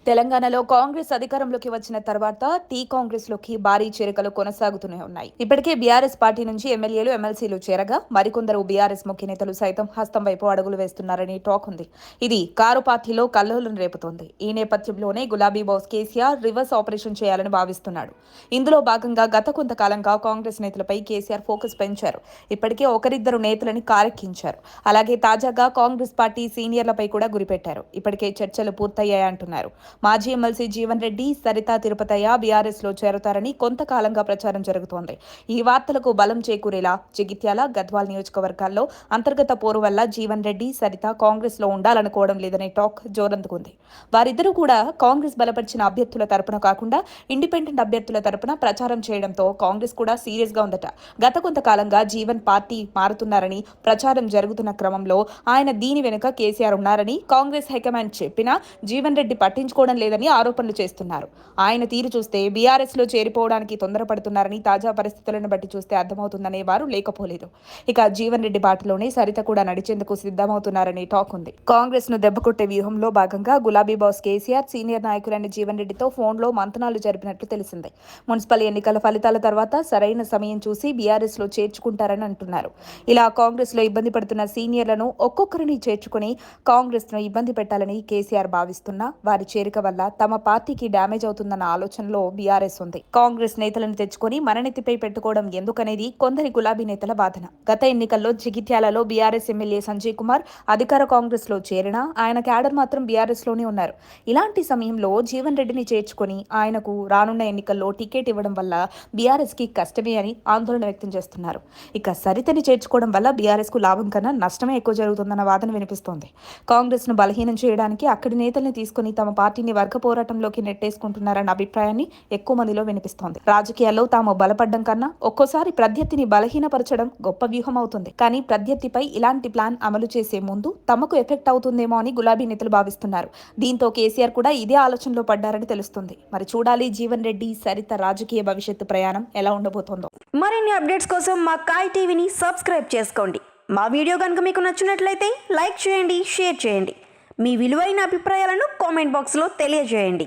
తెలంగాణలో కాంగ్రెస్ అధికారంలోకి వచ్చిన తర్వాత కాంగ్రెస్లోకి భారీ చేరికలు కొనసాగుతూనే ఉన్నాయి. ఇప్పటికే బీఆర్ఎస్ పార్టీ నుంచి ఎమ్మెల్యేలు, ఎమ్మెల్సీలు చేరగా మరికొందరు బీఆర్ఎస్ ముఖ్య నేతలు సైతం హస్తం వైపు అడుగులు వేస్తున్నారని టాక్ ఉంది. ఇది కారు పార్టీలో కల్లోలం రేపుతోంది. ఈ నేపథ్యంలోనే గులాబీ బాస్ కేసీఆర్ రివర్స్ ఆపరేషన్ చేయాలని భావిస్తున్నాడు. ఇందులో భాగంగా గత కొంతకాలంగా కాంగ్రెస్ నేతలపై కేసీఆర్ ఫోకస్ పెంచారు. ఇప్పటికే ఒకరిద్దరు నేతలని కారెక్కించారు. అలాగే తాజాగా కాంగ్రెస్ పార్టీ సీనియర్లపై కూడా గురిపెట్టారు. ఇప్పటికే చర్చలు పూర్తయ్యాయంటున్నారు. మాజీ ఎమ్మెల్సీ జీవన్ రెడ్డి, సరితా తిరుపతయ్య బీఆర్ఎస్ లో చేరుతారని కొంతకాలంగా ప్రచారం జరుగుతోంది. ఈ వార్తలకు బలం చేకూరేలా జగిత్యాల, గద్వాల్ నియోజకవర్గాల్లో అంతర్గత పోరు వల్ల జీవన్ రెడ్డి, సరిత కాంగ్రెస్ లో ఉండాలనుకోవడం లేదనే టాక్ జోరందుకుంది. వారిద్దరూ కూడా కాంగ్రెస్ బలపరిచిన అభ్యర్థుల తరపున కాకుండా ఇండిపెండెంట్ అభ్యర్థుల తరపున ప్రచారం చేయడంతో కాంగ్రెస్ కూడా సీరియస్ గా ఉందట. గత కొంతకాలంగా జీవన్ పార్టీ మారుతున్నారని ప్రచారం జరుగుతున్న క్రమంలో ఆయన దీని వెనుక కేసీఆర్ ఉన్నారని కాంగ్రెస్ హైకమాండ్ చెప్పినా జీవన్ రెడ్డి పట్టించుకోవడం లేదని ఆరోపణలు చేస్తున్నారు. ఆయన తీరు చూస్తే బీఆర్ఎస్ లో చేరిపోవడానికి తొందరపడుతున్నారని తాజా పరిస్థితులను బట్టి చూస్తే అర్థమవుతుందనే వారు లేకపోలేదు. ఇక జీవన్ రెడ్డి బాటలోనే సరిత కూడా నడిచేందుకు సిద్ధమవుతున్నారని టాక్ ఉంది. కాంగ్రెస్ ను దెబ్బకొట్టే వ్యూహంలో భాగంగా గులాబీ బాస్ కేసీఆర్ సీనియర్ నాయకులైన జీవన్ రెడ్డితో ఫోన్లో మంతనాలు జరిపినట్లు తెలిసింది. మున్సిపల్ ఎన్నికల ఫలితాల తర్వాత సరైన సమయం చూసి బీఆర్ఎస్ లో చేర్చుకుంటారని అంటున్నారు. ఇలా కాంగ్రెస్ లో ఇబ్బంది పడుతున్న సీనియర్లను ఒక్కొక్కరిని చేర్చుకుని కాంగ్రెస్ ను ఇబ్బంది పెట్టాలని కేసీఆర్ భావిస్తున్నా వారి చేరిక వల్ల తమ పార్టీకి డ్యామేజ్ అవుతుందన్న ఆలోచనలో బీఆర్ఎస్ ఉంది. కాంగ్రెస్ నేతలను తెచ్చుకొని మననెత్తిపై పెట్టుకోవడం ఎందుకనేది కొందరి గులాబీ నేతల వాదన. గత ఎన్నికల్లో జగిత్యాలలో బీఆర్ఎస్ ఎమ్మెల్యే సంజయ్ కుమార్ అధికార కాంగ్రెస్ లో చేరినా ఆయన క్యాడర్ మాత్రం బీఆర్ఎస్ లోనే ఉన్నారు. ఇలాంటి సమయంలో జీవన్ రెడ్డిని చేర్చుకొని ఆయనకు రానున్న ఎన్నికల్లో టికెట్ ఇవ్వడం వల్ల బీఆర్ఎస్ కి కష్టమే అని ఆందోళన వ్యక్తం చేస్తున్నారు. ఇక సరితని చేర్చుకోవడం వల్ల బీఆర్ఎస్ కు లాభం కన్నా నష్టమే ఎక్కువ జరుగుతుందన్న వాదన వినిపిస్తోంది. కాంగ్రెస్ ను బలహీనం చేయడానికి అక్కడి నేతల్ని తీసుకుని తమ పార్టీని వర్గ పోరాటంలోకి నెట్టేసుకుంటున్నారన్న అభిప్రాయాన్ని ఎక్కువ మందిలో వినిపిస్తోంది. రాజకీయాల్లో తాము బలపడ్డం కన్నా ఒక్కోసారి ప్రత్యర్థిని బలహీనపరచడం గొప్ప వ్యూహం అవుతుంది. కానీ ప్రత్యర్థిపై ఇలాంటి ప్లాన్ అమలు చేసే ముందు తమకు ఎఫెక్ట్ అవుతుందేమో అని గులాబీ నేతలు భావిస్తున్నారు. దీంతో కేసీఆర్ కూడా ఇదే ఆలోచనలో పడ్డారని తెలుస్తుంది. మరి చూడాలి జీవన్ రెడ్డి, సరిత రాజకీయ భవిష్యత్తు ప్రయాణం ఎలా ఉండబోతోందో. మరిన్ని అప్డేట్స్ కోసం మా కాయ్ టీవీని సబ్స్క్రైబ్ చేసుకోండి. మా వీడియో కనుక మీకు నచ్చినట్లయితే లైక్ చేయండి, షేర్ చేయండి. మీ విలువైన అభిప్రాయాలను కామెంట్ బాక్స్లో తెలియజేయండి.